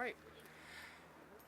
right.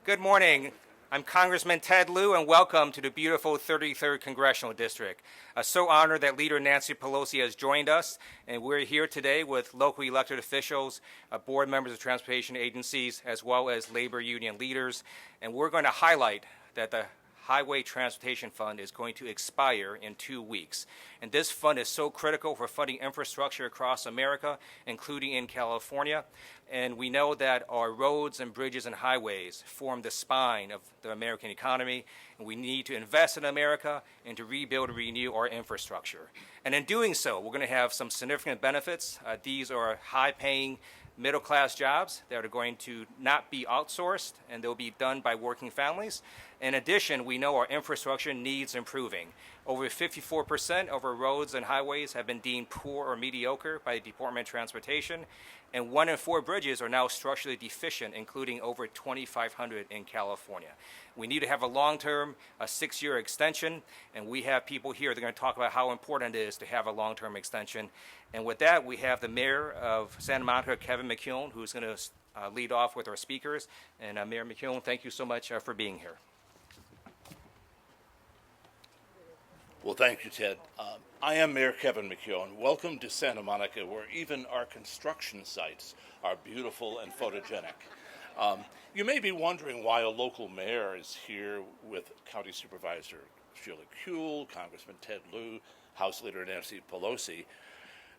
Good morning. I'm Congressman Ted Lieu, and welcome to the beautiful 33rd Congressional District. So honored that Leader Nancy Pelosi has joined us, and we're here today with locally elected officials, board members of transportation agencies, as well as labor union leaders, and we're going to highlight that the Highway Transportation Fund is going to expire in 2 weeks. And this fund is so critical for funding infrastructure across America, including in California. And we know that our roads and bridges and highways form the spine of the American economy. And we need to invest in America and to rebuild and renew our infrastructure. And in doing so, we're going to have some significant benefits. These are high-paying middle-class jobs that are going to not be outsourced, and they'll be done by working families. In addition, we know our infrastructure needs improving. Over 54% of our roads and highways have been deemed poor or mediocre by the Department of Transportation, and 1 in 4 bridges are now structurally deficient, including over 2,500 in California. We need to have a long-term, a 6-year extension, and we have people here that are going to talk about how important it is to have a long-term extension. And with that, we have the Mayor of Santa Monica, Kevin McKeown, who's going to lead off with our speakers. And Mayor McKeown, thank you so much for being here. Well, thank you, Ted. I am Mayor Kevin McKeown. Welcome to Santa Monica, where even our construction sites are beautiful and photogenic. You may be wondering why a local mayor is here with County Supervisor Sheila Kuehl, Congressman Ted Lieu, House Leader Nancy Pelosi.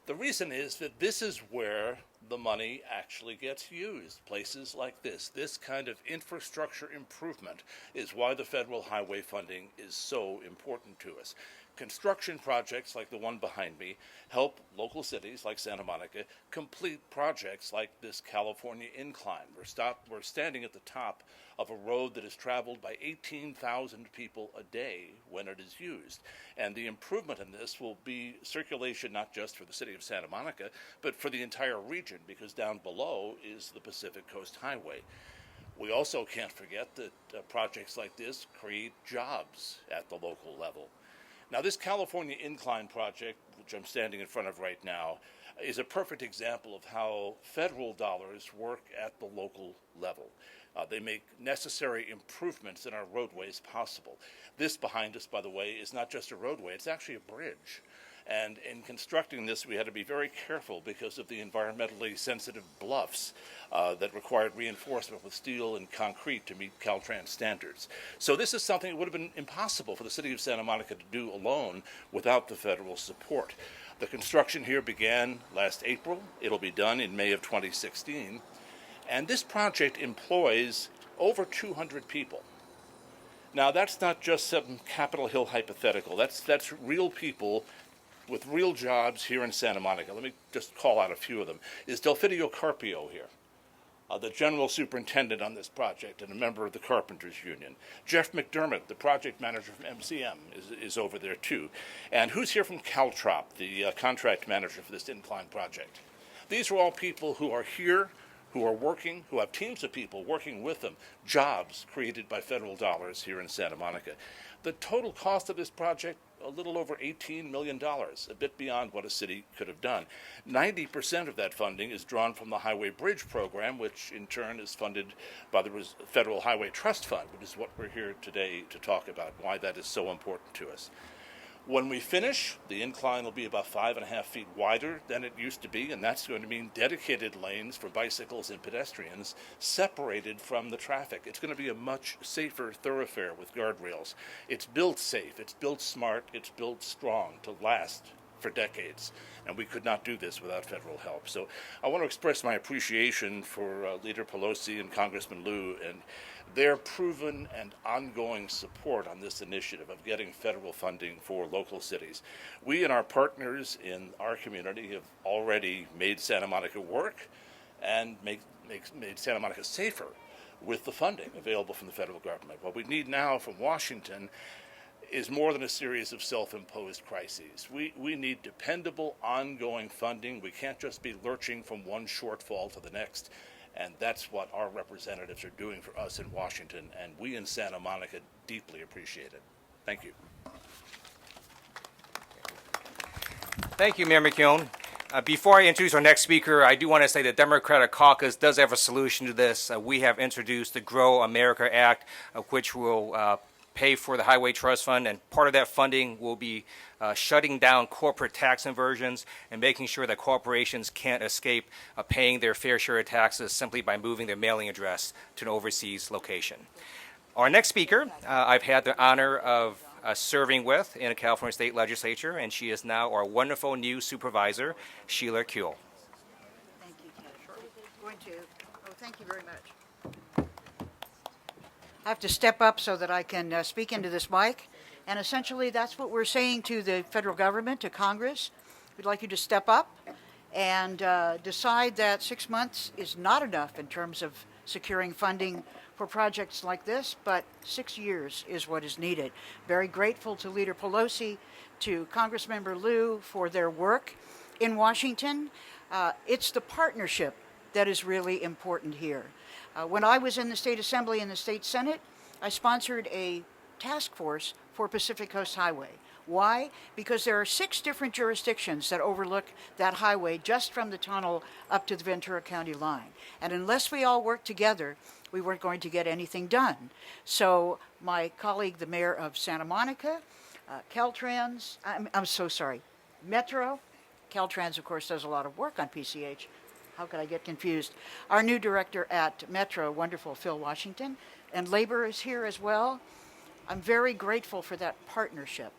The reason is that this is where the money actually gets used. Places like this kind of infrastructure improvement is why the federal highway funding is so important to us. Construction projects like the one behind me help local cities like Santa Monica complete projects like this California incline. We're standing at the top of a road that is traveled by 18,000 people a day when it is used. And the improvement in this will be circulation not just for the city of Santa Monica, but for the entire region, because down below is the Pacific Coast Highway. We also can't forget that projects like this create jobs at the local level. Now, this California Incline project, which I'm standing in front of right now, is a perfect example of how federal dollars work at the local level. They make necessary improvements in our roadways possible. This behind us, by the way, is not just a roadway, it's actually a bridge. And in constructing this, we had to be very careful because of the environmentally sensitive bluffs that required reinforcement with steel and concrete to meet Caltrans standards. So this is something that would have been impossible for the city of Santa Monica to do alone without the federal support. The construction here began last April. It'll be done in May of 2016. And this project employs over 200 people. Now, that's not just some Capitol Hill hypothetical. That's real people with real jobs here in Santa Monica. Let me just call out a few of them. Is Delfidio Carpio here? The general superintendent on this project and a member of the Carpenters Union. Jeff McDermott, the project manager from MCM, is over there too. And who's here from Caltrop, the contract manager for this incline project? These are all people who are here, who are working, who have teams of people working with them, jobs created by federal dollars here in Santa Monica. The total cost of this project, a little over $18 million, a bit beyond what a city could have done. 90% of that funding is drawn from the Highway Bridge Program, which in turn is funded by the Federal Highway Trust Fund, which is what we're here today to talk about, why that is so important to us. When we finish, the incline will be about 5.5 feet wider than it used to be, and that's going to mean dedicated lanes for bicycles and pedestrians separated from the traffic. It's going to be a much safer thoroughfare with guardrails. It's built safe, it's built smart, it's built strong to last for decades, and we could not do this without federal help. So I want to express my appreciation for Leader Pelosi and Congressman Lieu and their proven and ongoing support on this initiative of getting federal funding for local cities. We and our partners in our community have already made Santa Monica work and made Santa Monica safer with the funding available from the federal government. What we need now from Washington is more than a series of self-imposed crises. We need dependable, ongoing funding. We can't just be lurching from one shortfall to the next. And that's what our representatives are doing for us in Washington, and we in Santa Monica deeply appreciate it. Thank you. Thank you, Mayor McKeown. Before I introduce our next speaker, I do want to say the Democratic Caucus does have a solution to this. We have introduced the Grow America Act, which will pay for the Highway Trust Fund, and part of that funding will be shutting down corporate tax inversions and making sure that corporations can't escape paying their fair share of taxes simply by moving their mailing address to an overseas location. Our next speaker, I've had the honor of serving with in the California State Legislature, and she is now our wonderful new supervisor, Sheila Kuehl. Thank you, Ted. Thank you very much. I have to step up so that I can speak into this mic, and essentially that's what we're saying to the federal government, to Congress. We'd like you to step up and decide that 6 months is not enough in terms of securing funding for projects like this, but 6 years is what is needed. Very grateful to Leader Pelosi, to Congressmember Lieu for their work in Washington. It's the partnership that is really important here. When I was in the State Assembly and the State Senate, I sponsored a task force for Pacific Coast Highway. Why? Because there are 6 different jurisdictions that overlook that highway just from the tunnel up to the Ventura County line. And unless we all work together, we weren't going to get anything done. So my colleague, the mayor of Santa Monica, Caltrans, Metro, Caltrans, of course, does a lot of work on PCH. How could I get confused? Our new director at Metro, wonderful Phil Washington, and labor is here as well. I'm very grateful for that partnership.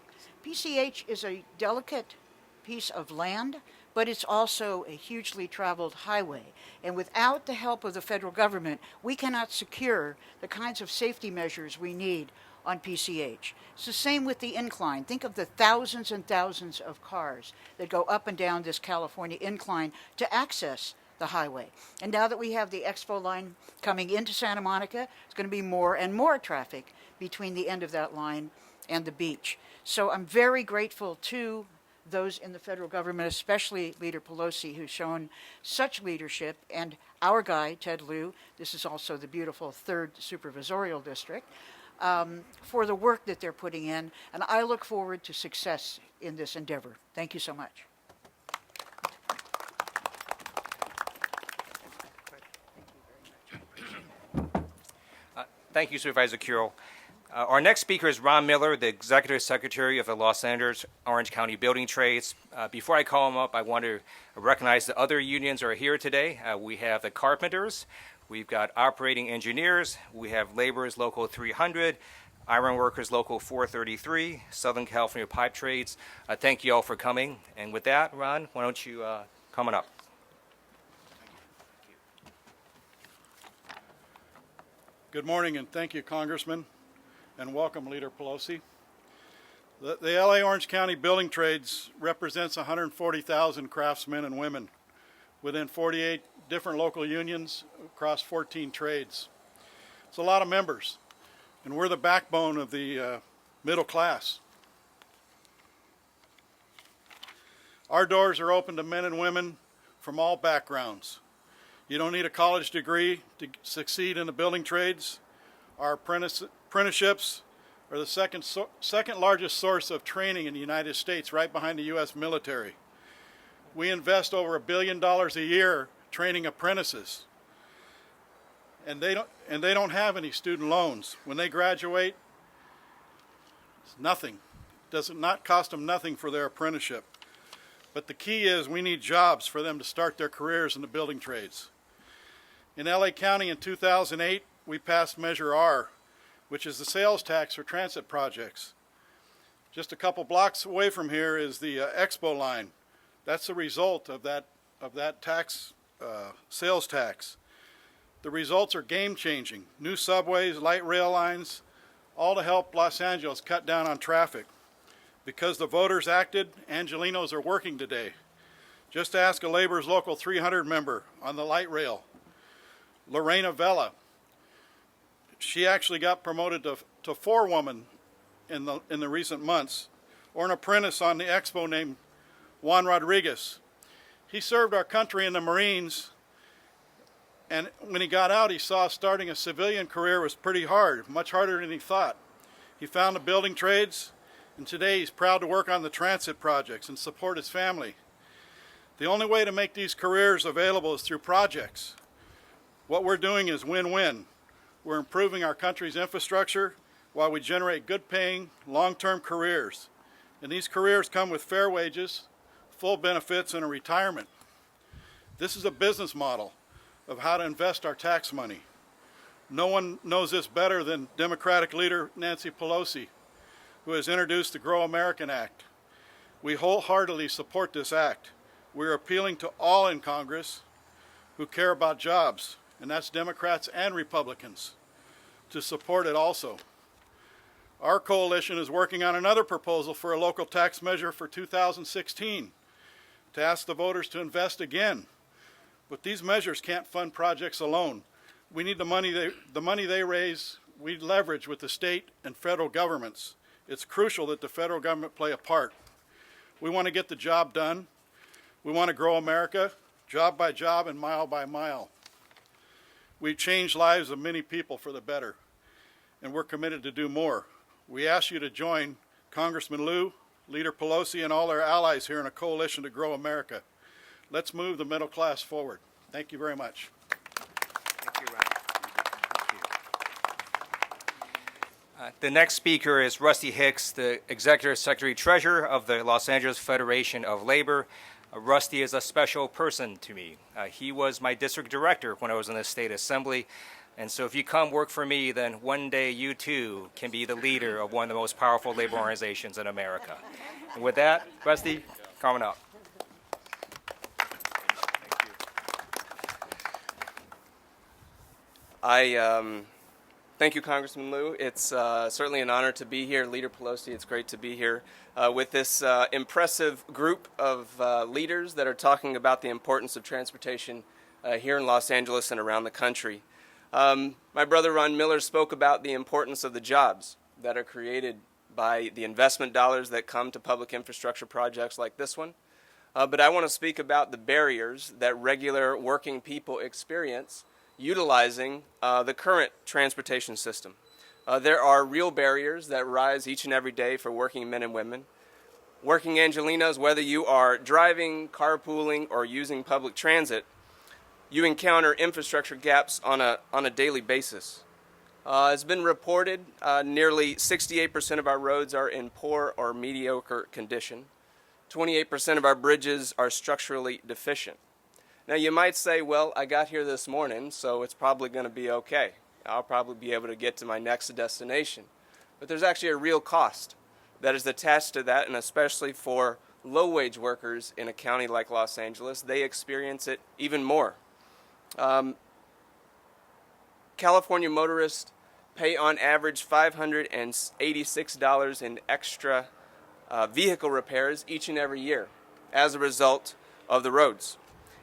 PCH is a delicate piece of land, but it's also a hugely traveled highway. And without the help of the federal government, we cannot secure the kinds of safety measures we need on PCH. It's the same with the incline. Think of the thousands and thousands of cars that go up and down this California incline to access the highway. And now that we have the Expo line coming into Santa Monica, it's going to be more and more traffic between the end of that line and the beach. So I'm very grateful to those in the federal government, especially Leader Pelosi, who's shown such leadership, and our guy, Ted Lieu, this is also the beautiful 3rd Supervisorial District, for the work that they're putting in, and I look forward to success in this endeavor. Thank you so much. Thank you, Supervisor Kuehl. Our next speaker is Ron Miller, the Executive Secretary of the Los Angeles Orange County Building Trades. Before I call him up, I want to recognize the other unions who are here today. We have the carpenters, we've got operating engineers, we have laborers local 300, iron workers local 433, Southern California pipe trades. Thank you all for coming. And with that, Ron, why don't you come on up? Good morning, and thank you, Congressman, and welcome, Leader Pelosi. The LA Orange County Building Trades represents 140,000 craftsmen and women within 48 different local unions across 14 trades. It's a lot of members, and we're the backbone of the middle class. Our doors are open to men and women from all backgrounds. You don't need a college degree to succeed in the building trades. Our apprenticeships are the second largest source of training in the United States, right behind the U.S. military. We invest over $1 billion a year training apprentices, and they don't have any student loans. When they graduate, it's nothing. It does not cost them nothing for their apprenticeship. But the key is we need jobs for them to start their careers in the building trades. In LA County in 2008, we passed Measure R, which is the sales tax for transit projects. Just a couple blocks away from here is the Expo line. That's the result of that tax, sales tax. The results are game-changing. New subways, light rail lines, all to help Los Angeles cut down on traffic. Because the voters acted, Angelenos are working today. Just ask a Labor's Local 300 member on the light rail. Lorena Vela, she actually got promoted to forewoman in the recent months, or an apprentice on the Expo named Juan Rodriguez. He served our country in the Marines, and when he got out, he saw starting a civilian career was pretty hard, much harder than he thought. He found the building trades, and today he's proud to work on the transit projects and support his family. The only way to make these careers available is through projects. What we're doing is win-win. We're improving our country's infrastructure while we generate good-paying, long-term careers. And these careers come with fair wages, full benefits, and a retirement. This is a business model of how to invest our tax money. No one knows this better than Democratic leader Nancy Pelosi, who has introduced the Grow American Act. We wholeheartedly support this act. We're appealing to all in Congress who care about jobs, and that's Democrats and Republicans, to support it also. Our coalition is working on another proposal for a local tax measure for 2016 to ask the voters to invest again. But these measures can't fund projects alone. We need the money they raise, we leverage with the state and federal governments. It's crucial that the federal government play a part. We want to get the job done. We want to grow America, job by job and mile by mile. We've changed lives of many people for the better, and we're committed to do more. We ask you to join Congressman Lieu, Leader Pelosi, and all our allies here in a coalition to grow America. Let's move the middle class forward. Thank you very much. Thank you, Ron. Thank you. The next speaker is Rusty Hicks, the Executive Secretary Treasurer of the Los Angeles Federation of Labor. Rusty is a special person to me. He was my district director when I was in the state assembly. And so if you come work for me, then one day you too can be the leader of one of the most powerful labor organizations in America. And with that, Rusty, come on up. Thank you, Congressman Lieu. It's certainly an honor to be here. Leader Pelosi, it's great to be here with this impressive group of leaders that are talking about the importance of transportation here in Los Angeles and around the country. My brother Ron Miller spoke about the importance of the jobs that are created by the investment dollars that come to public infrastructure projects like this one. But I want to speak about the barriers that regular working people experience utilizing the current transportation system. There are real barriers that rise each and every day for working men and women. Working Angelinos, whether you are driving, carpooling, or using public transit, you encounter infrastructure gaps on a daily basis. It's been reported nearly 68% of our roads are in poor or mediocre condition. 28% of our bridges are structurally deficient. Now you might say, well, I got here this morning, so it's probably going to be okay. I'll probably be able to get to my next destination. But there's actually a real cost that is attached to that, and especially for low-wage workers in a county like Los Angeles, they experience it even more. California motorists pay on average $586 in extra vehicle repairs each and every year as a result of the roads.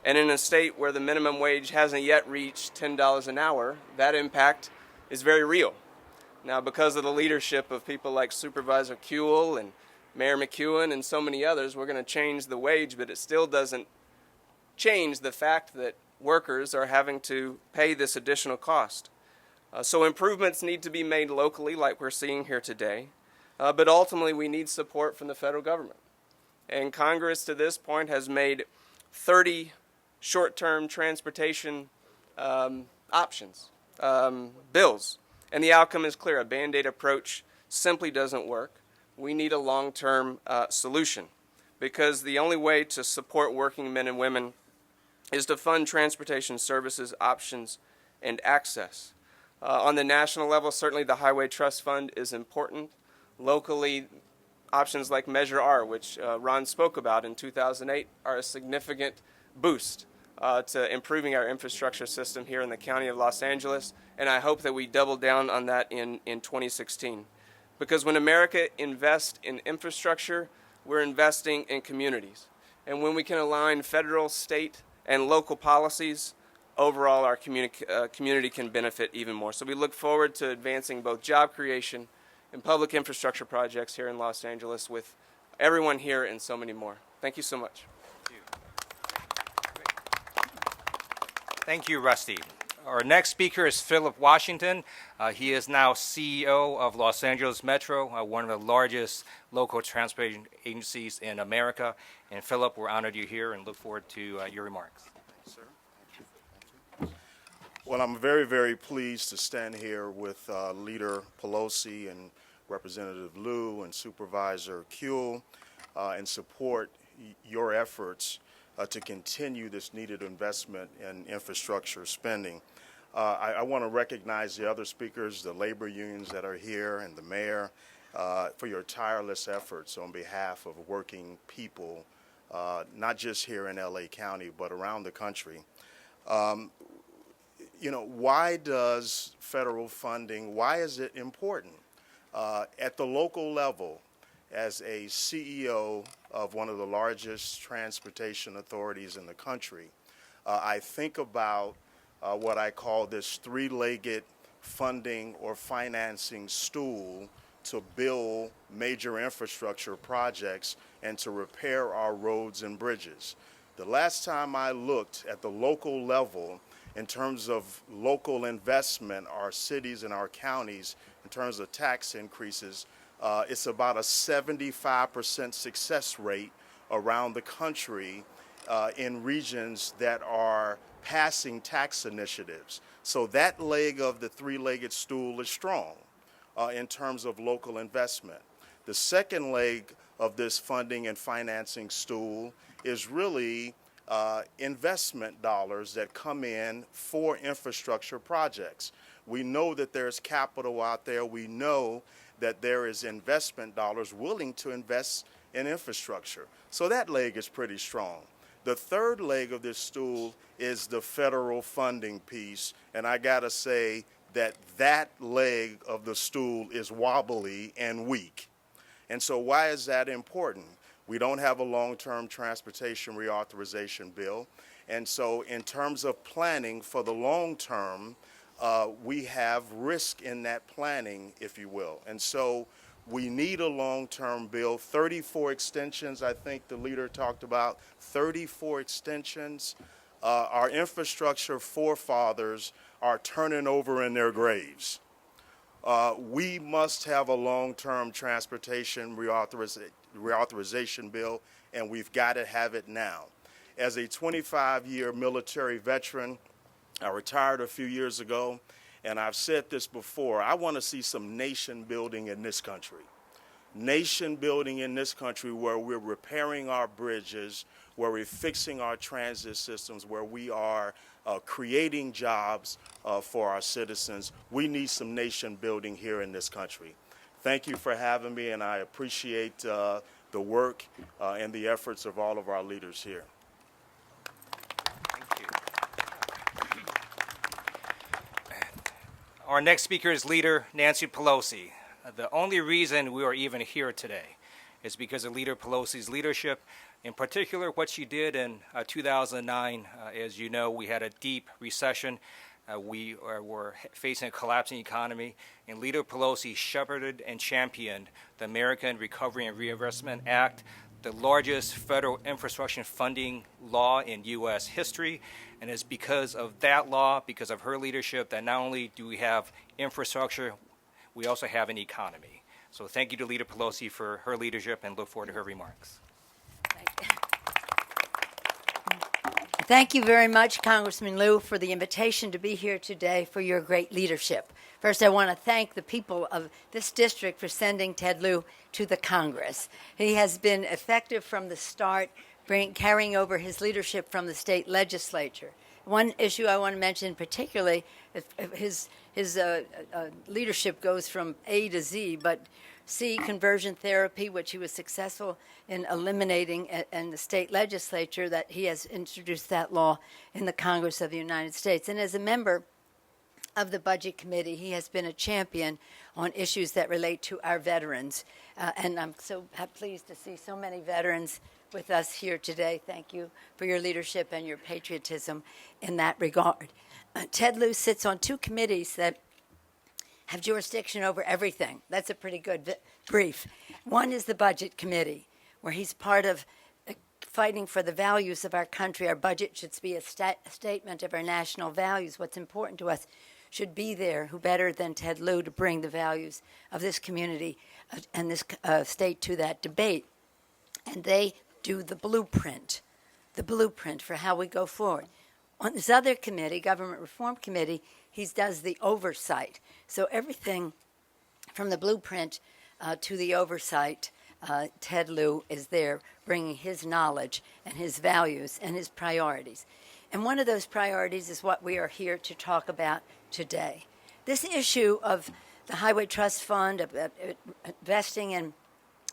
And in a state where the minimum wage hasn't yet reached $10 an hour, that impact is very real. Now, because of the leadership of people like Supervisor Kuehl and Mayor McKeown and so many others, we're going to change the wage, but it still doesn't change the fact that workers are having to pay this additional cost. So improvements need to be made locally like we're seeing here today, but ultimately we need support from the federal government. And Congress to this point has made 30 short-term transportation options, bills. And the outcome is clear. A Band-Aid approach simply doesn't work. We need a long-term solution because the only way to support working men and women is to fund transportation services, options, and access. On the national level, certainly the Highway Trust Fund is important. Locally, options like Measure R, which Ron spoke about in 2008, are a significant boost to improving our infrastructure system here in the County of Los Angeles, and I hope that we double down on that in 2016. Because when America invests in infrastructure, we're investing in communities. And when we can align federal, state, and local policies, overall our community can benefit even more. So we look forward to advancing both job creation and public infrastructure projects here in Los Angeles with everyone here and so many more. Thank you so much. Thank you, Rusty. Our next speaker is Phillip Washington. He is now CEO of Los Angeles Metro, one of the largest local transportation agencies in America. And Phillip, we're honored you're here and look forward to your remarks. Well, I'm very, very pleased to stand here with Leader Pelosi and Representative Lieu and Supervisor Kuehl and support your efforts to continue this needed investment in infrastructure spending. I want to recognize the other speakers, the labor unions that are here, and the mayor for your tireless efforts on behalf of working people, not just here in LA County, but around the country. Why does federal funding, why is it important? At the local level, as a CEO of one of the largest transportation authorities in the country, I think about what I call this three-legged funding or financing stool to build major infrastructure projects and to repair our roads and bridges. The last time I looked at the local level in terms of local investment, our cities and our counties, in terms of tax increases, it's about a 75% success rate around the country in regions that are passing tax initiatives. So that leg of the three-legged stool is strong in terms of local investment. The second leg of this funding and financing stool is really investment dollars that come in for infrastructure projects. We know that there's capital out there. We know that there is investment dollars willing to invest in infrastructure. So that leg is pretty strong. The third leg of this stool is the federal funding piece, and I gotta say that that leg of the stool is wobbly and weak. And so why is that important? We don't have a long-term transportation reauthorization bill, and so in terms of planning for the long term, we have risk in that planning, if you will. And so we need a long-term bill. 34 extensions, I think the leader talked about, 34 extensions. Our infrastructure forefathers are turning over in their graves. We must have a long-term transportation reauthorization bill, and we've got to have it now. As a 25-year military veteran, I retired a few years ago, and I've said this before, I want to see some nation building in this country. Nation building in this country where we're repairing our bridges, where we're fixing our transit systems, where we are creating jobs for our citizens. We need some nation building here in this country. Thank you for having me, and I appreciate the work and the efforts of all of our leaders here. Thank you. Our next speaker is Leader Nancy Pelosi. The only reason we are even here today is because of Leader Pelosi's leadership, in particular what she did in 2009. As you know, we had a deep recession. We were facing a collapsing economy, and Leader Pelosi shepherded and championed the American Recovery and Reinvestment Act, the largest federal infrastructure funding law in U.S. history. And it's because of that law, because of her leadership, that not only do we have infrastructure, we also have an economy. So thank you to Leader Pelosi for her leadership, and look forward to her remarks. Thank you very much, Congressman Lieu, for the invitation to be here today, for your great leadership. First, I want to thank the people of this district for sending Ted Lieu to the Congress. He has been effective from the start, carrying over his leadership from the state legislature. One issue I want to mention particularly, his leadership goes from A to Z, but C, conversion therapy, which he was successful in eliminating in the state legislature, that he has introduced that law in the Congress of the United States. And as a member of the Budget Committee, he has been a champion on issues that relate to our veterans. And I'm so pleased to see so many veterans with us here today. Thank you for your leadership and your patriotism in that regard. Ted Lieu sits on two committees that have jurisdiction over everything. That's a pretty good brief. One is the Budget Committee, where he's part of fighting for the values of our country. Our budget should be a statement of our national values. What's important to us should be there. Who better than Ted Lieu to bring the values of this community and this state to that debate? And they do the blueprint for how we go forward. On this other committee, Government Reform Committee, he does the oversight. So everything from the blueprint to the oversight, Ted Lieu is there bringing his knowledge and his values and his priorities. And one of those priorities is what we are here to talk about today. This issue of the Highway Trust Fund, about investing in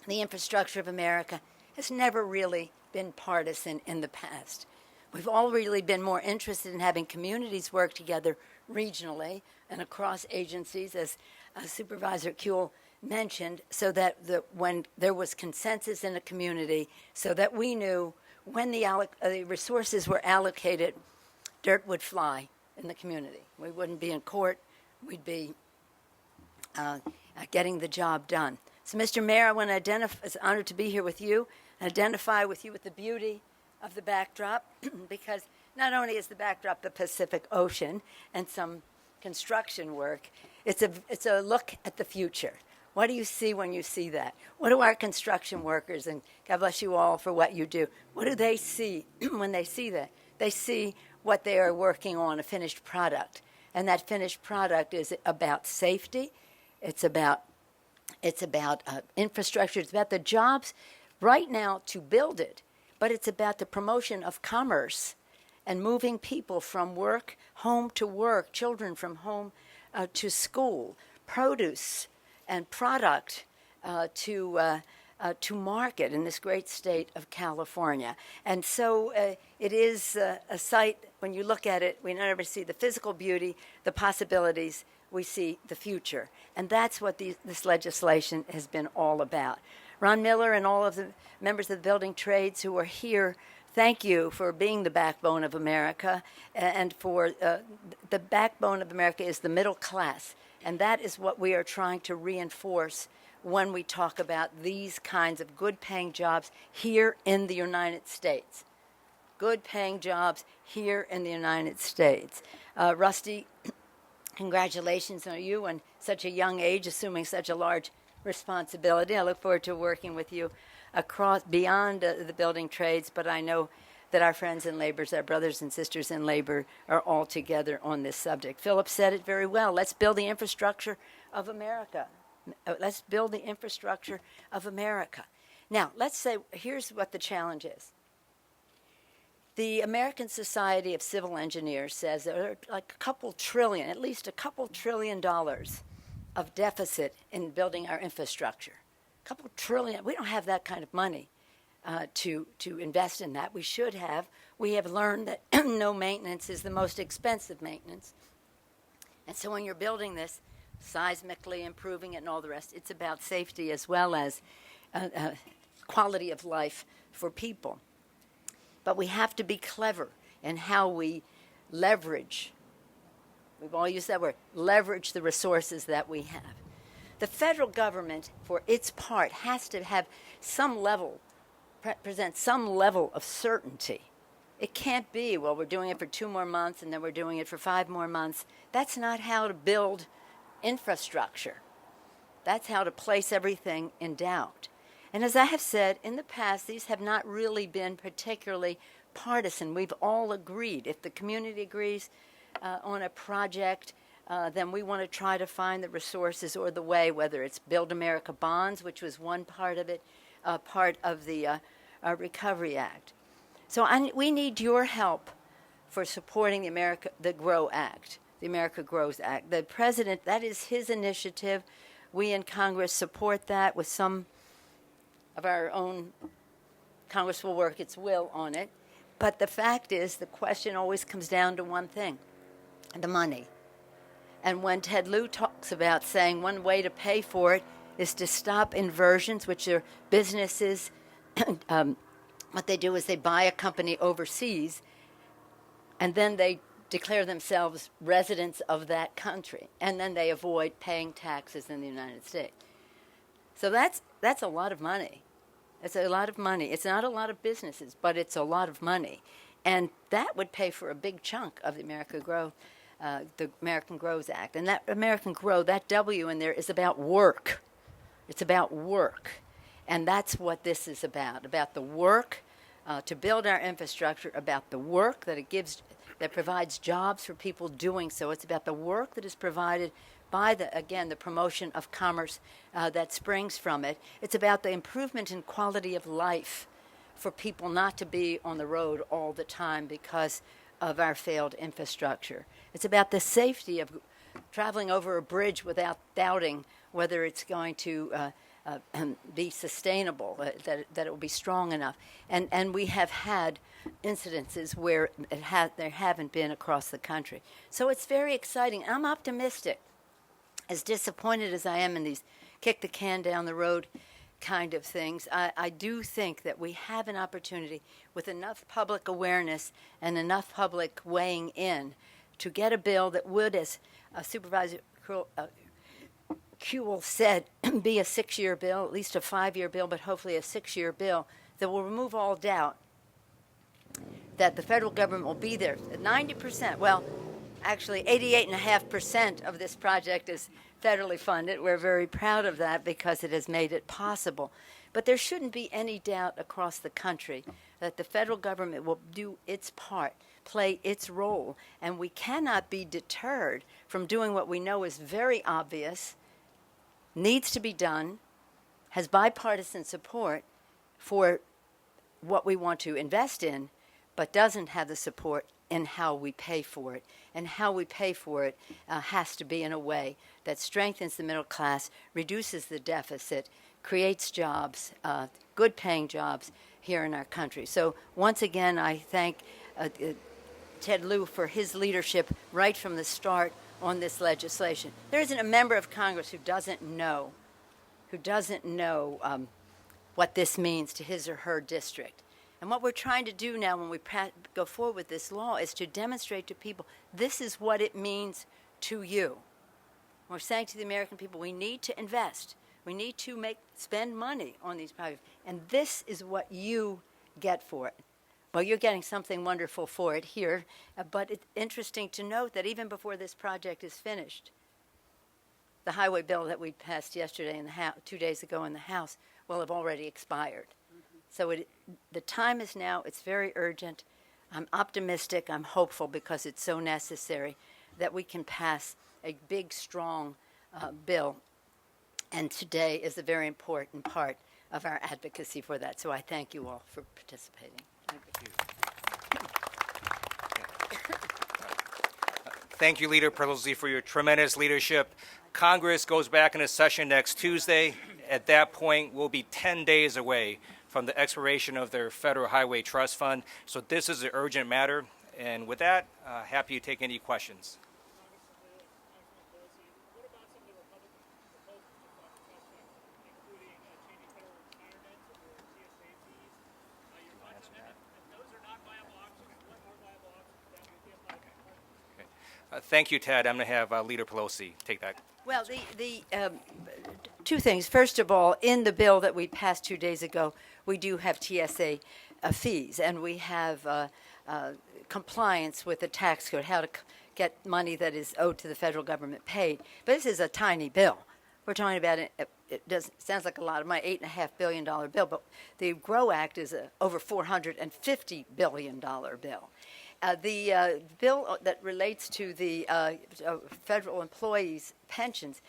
the infrastructure of America, has never really been partisan in the past. We've all really been more interested in having communities work together regionally and across agencies, as Supervisor Kuehl mentioned, so that when there was consensus in a community, so that we knew when the resources were allocated, dirt would fly in the community. We wouldn't be in court. We'd be getting the job done. So, Mr. Mayor, I want to identify, it's an honor to be here with you, identify with you with the beauty of the backdrop, because not only is the backdrop the Pacific Ocean and some construction work, it's a look at the future. What do you see when you see that? What do our construction workers, and God bless you all for what you do, what do they see when they see that? They see what they are working on, a finished product. And that finished product is about safety, it's about infrastructure, it's about the jobs right now to build it, but it's about the promotion of commerce and moving people from home to work, children from home to school, produce and product to market in this great state of California. And so it is a site, when you look at it, we never see the physical beauty, the possibilities, we see the future. And that's what this legislation has been all about. Ron Miller and all of the members of the building trades who are here, thank you for being the backbone of America. And for the backbone of America is the middle class. And that is what we are trying to reinforce when we talk about these kinds of good-paying jobs here in the United States. Good-paying jobs here in the United States. Rusty, congratulations on you and such a young age, assuming such a large responsibility. I look forward to working with you across beyond the building trades, but I know that our friends in labor, our brothers and sisters in labor, are all together on this subject. Phillip said it very well. Let's build the infrastructure of America. Let's build the infrastructure of America. Now, let's say, here's what the challenge is. The American Society of Civil Engineers says there are like at least a couple trillion dollars of deficit in building our infrastructure. A couple trillion. We don't have that kind of money to invest in that. We should have. We have learned that no maintenance is the most expensive maintenance. And so when you're building this, seismically improving it and all the rest, it's about safety as well as quality of life for people. But we have to be clever in how we leverage, we've all used that word, leverage the resources that we have. The federal government, for its part, has to have some level, present some level of certainty. It can't be, well, we're doing it for 2 more months and then we're doing it for 5 more months. That's not how to build infrastructure. That's how to place everything in doubt. And as I have said, in the past, these have not really been particularly partisan. We've all agreed. If the community agrees on a project, then we want to try to find the resources or the way, whether it's Build America bonds, which was one part of it, part of the Recovery Act. So we need your help for supporting the GROW Act, the America Grows Act. The president, that is his initiative. We in Congress support that with some of our own. Congress will work its will on it. But the fact is, the question always comes down to one thing, the money. And when Ted Lieu talks about saying one way to pay for it is to stop inversions, which are businesses, what they do is they buy a company overseas, and then they declare themselves residents of that country, and then they avoid paying taxes in the United States. So that's a lot of money. It's a lot of money. It's not a lot of businesses, but it's a lot of money. And that would pay for a big chunk of the American Grows Act. And that American Grow, that W in there is about work. It's about work. And that's what this is about the work to build our infrastructure, about the work that it gives, that provides jobs for people doing so. It's about the work that is provided by the promotion of commerce that springs from it. It's about the improvement in quality of life for people not to be on the road all the time because of our failed infrastructure. It's about the safety of traveling over a bridge without doubting whether it's going to be sustainable, that it will be strong enough. And we have had incidences where there haven't been across the country. So it's very exciting. I'm optimistic. As disappointed as I am in these kick the can down the road kind of things, I do think that we have an opportunity with enough public awareness and enough public weighing in to get a bill that would, as Supervisor Kuehl said, be a 6-year bill, at least a 5-year bill, but hopefully a 6-year bill that will remove all doubt that the federal government will be there. 90%, well, actually 88.5% of this project is federally funded. We're very proud of that because it has made it possible. But there shouldn't be any doubt across the country that the federal government will do its part, play its role, and we cannot be deterred from doing what we know is very obvious, needs to be done, has bipartisan support for what we want to invest in, but doesn't have the support in how we pay for it. And how we pay for it has to be in a way that strengthens the middle class, reduces the deficit, creates jobs, good paying jobs here in our country. So once again, I thank Ted Lieu for his leadership right from the start on this legislation. There isn't a member of Congress who doesn't know what this means to his or her district. And what we're trying to do now when we go forward with this law is to demonstrate to people this is what it means to you. We're saying to the American people, we need to invest. We need to spend money on these projects. And this is what you get for it. Well, you're getting something wonderful for it here, but it's interesting to note that even before this project is finished, the highway bill that we passed yesterday in the House, 2 days ago in the House, will have already expired. So the time is now. It's very urgent. I'm optimistic. I'm hopeful because it's so necessary that we can pass a big, strong bill. And today is a very important part of our advocacy for that. So I thank you all for participating. Thank you. Thank you, Leader Pelosi, for your tremendous leadership. Congress goes back into session next Tuesday. At that point, we'll be 10 days away from the expiration of their Federal Highway Trust Fund. So this is an urgent matter. And with that, happy to take any questions. Thank you, Ted. I'm going to have Leader Pelosi take that. Well, the two things. First of all, in the bill that we passed 2 days ago, we do have TSA fees, and we have compliance with the tax code, how to get money that is owed to the federal government paid. But this is a tiny bill. We're talking about it sounds like a lot of money, $8.5 billion bill, but the GROW Act is a over $450 billion bill. The bill that relates to the federal employees' pensions,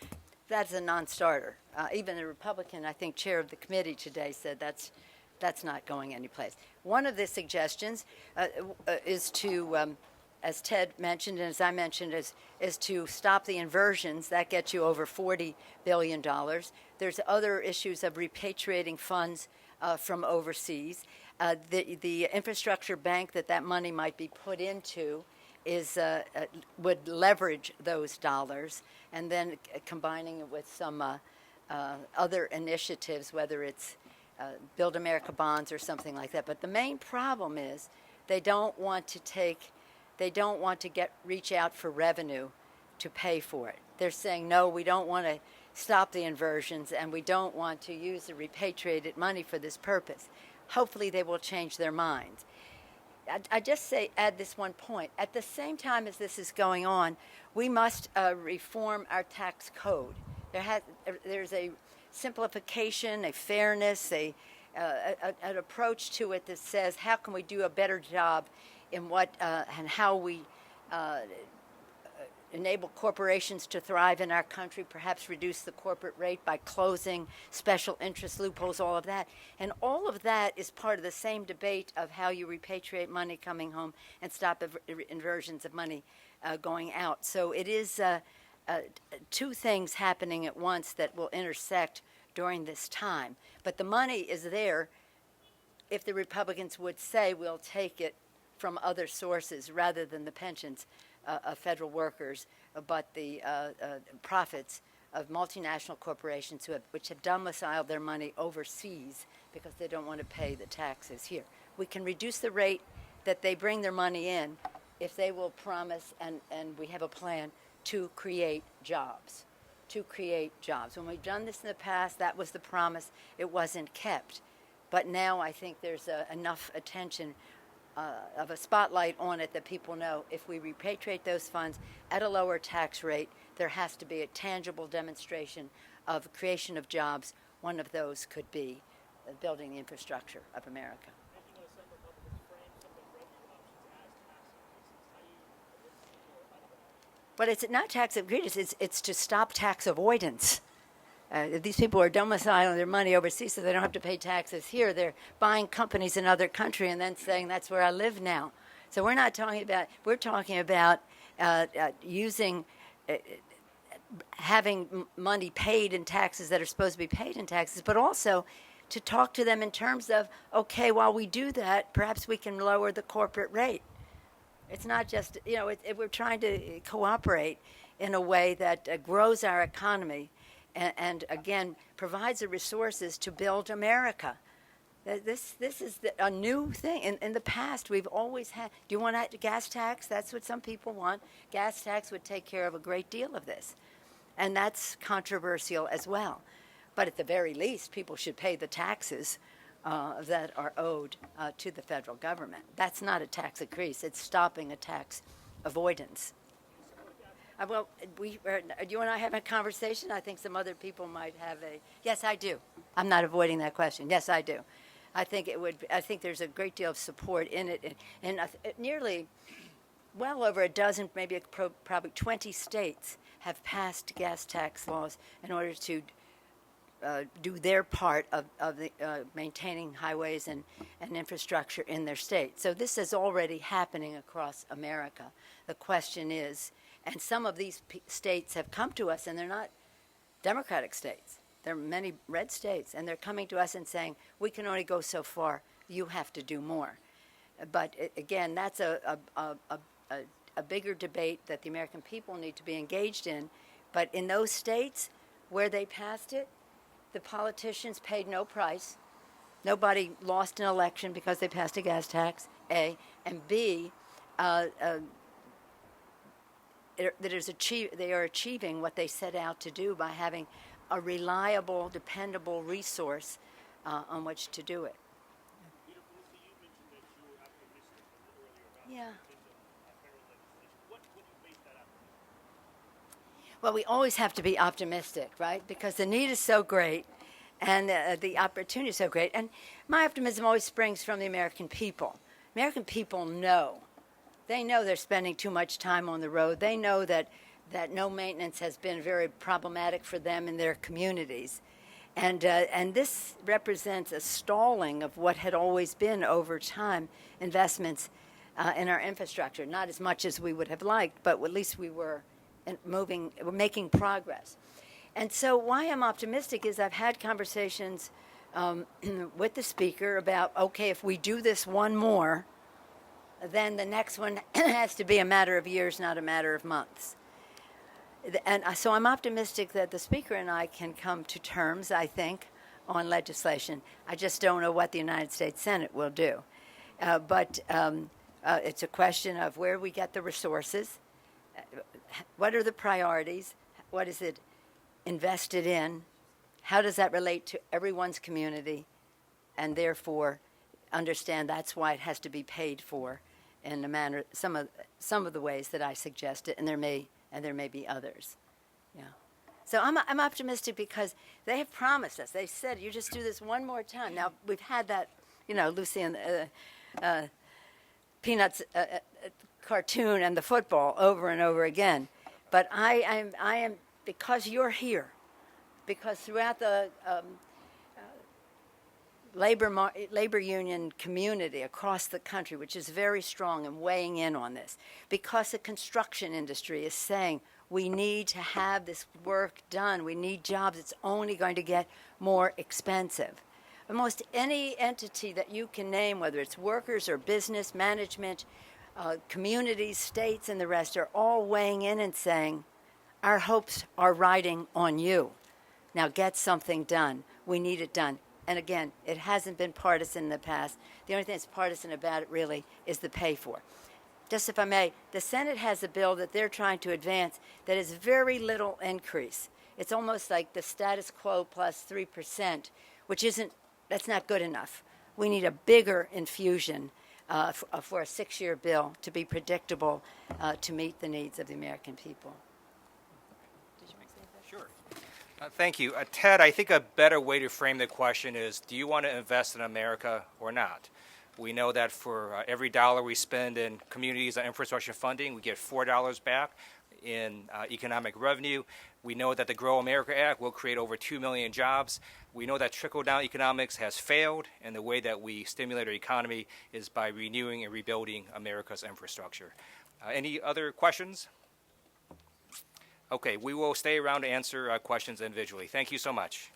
that's a non-starter. Even the Republican, I think, chair of the committee today said that's not going anyplace. One of the suggestions is to, as Ted mentioned and as I mentioned, is to stop the inversions. That gets you over $40 billion. There's other issues of repatriating funds from overseas. The infrastructure bank that money might be put into would leverage those dollars, and then combining it with some other initiatives, whether it's Build America bonds or something like that. But the main problem is they don't want to reach out for revenue to pay for it. They're saying, no, we don't want to stop the inversions, and we don't want to use the repatriated money for this purpose. Hopefully they will change their minds. I just add this one point. At the same time as this is going on, we must reform our tax code. There's a simplification, a fairness, an approach to it that says how can we do a better job in what and how we enable corporations to thrive in our country, perhaps reduce the corporate rate by closing special interest loopholes, all of that. And all of that is part of the same debate of how you repatriate money coming home and stop inversions of money going out. So it is two things happening at once that will intersect during this time. But the money is there if the Republicans would say we'll take it from other sources rather than the pensions of federal workers, but the profits of multinational corporations which have domiciled their money overseas because they don't want to pay the taxes here. We can reduce the rate that they bring their money in if they will promise, and we have a plan, to create jobs. To create jobs. When we've done this in the past, that was the promise. It wasn't kept. But now I think there's enough attention of a spotlight on it that people know if we repatriate those funds at a lower tax rate, there has to be a tangible demonstration of creation of jobs. One of those could be building the infrastructure of America. But it's not tax avoidance, it's to stop tax avoidance. These people are domiciling their money overseas so they don't have to pay taxes here. They're buying companies in other countries and then saying that's where I live now. So we're talking about using, having money paid in taxes that are supposed to be paid in taxes, but also to talk to them in terms of, okay, while we do that, perhaps we can lower the corporate rate. It's not just, we're trying to cooperate in a way that grows our economy and again, provides the resources to build America. This is a new thing. In the past, we've always had, do you want a gas tax? That's what some people want. Gas tax would take care of a great deal of this. And that's controversial as well. But at the very least, people should pay the taxes that are owed to the federal government. That's not a tax increase. It's stopping a tax avoidance. Well, you and I have a conversation. I think some other people might have a. Yes, I do. I'm not avoiding that question. Yes, I do. I think there's a great deal of support in it, and nearly, well over a dozen, maybe probably 20 states have passed gas tax laws in order to do their part of maintaining highways and infrastructure in their state. So this is already happening across America. The question is. And some of these states have come to us, and they're not Democratic states. There are many red states, and they're coming to us and saying, we can only go so far. You have to do more. But again, that's a bigger debate that the American people need to be engaged in. But in those states where they passed it, the politicians paid no price. Nobody lost an election because they passed a gas tax, A. And B, they are achieving what they set out to do by having a reliable, dependable resource on which to do it. Yeah. Well, we always have to be optimistic, right? Because the need is so great and the opportunity is so great. And my optimism always springs from the American people. American people know. They know they're spending too much time on the road. They know that no maintenance has been very problematic for them in their communities. And this represents a stalling of what had always been, over time, investments in our infrastructure. Not as much as we would have liked, but at least we were making progress. And so why I'm optimistic is I've had conversations with the Speaker about, okay, if we do this one more, then the next one has to be a matter of years, not a matter of months. And so I'm optimistic that the Speaker and I can come to terms, I think, on legislation. I just don't know what the United States Senate will do. But it's a question of where we get the resources, what are the priorities, what is it invested in, how does that relate to everyone's community, and therefore understand that's why it has to be paid for in a manner, some of the ways that I suggested, and there may be others. Yeah. So I'm optimistic because they have promised us. They said, you just do this one more time. Now, we've had that, Lucy and Peanuts cartoon and the football over and over again. But I am, because you're here, because throughout the labor union community across the country, which is very strong and weighing in on this, because the construction industry is saying we need to have this work done, we need jobs, it's only going to get more expensive. Almost any entity that you can name, whether it's workers or business, management, communities, states, and the rest, are all weighing in and saying, our hopes are riding on you. Now get something done. We need it done. And again, it hasn't been partisan in the past. The only thing that's partisan about it really is the pay for. Just if I may, the Senate has a bill that they're trying to advance that is very little increase. It's almost like the status quo plus 3%, that's not good enough. We need a bigger infusion for a 6-year bill to be predictable to meet the needs of the American people. Did you want to say that? Sure. Thank you. Ted, I think a better way to frame the question is, do you want to invest in America or not? We know that for every dollar we spend in communities and infrastructure funding, we get $4 back in economic revenue. We know that the Grow America Act will create over 2 million jobs. We know that trickle-down economics has failed, and the way that we stimulate our economy is by renewing and rebuilding America's infrastructure. Any other questions? Okay, we will stay around to answer questions individually. Thank you so much.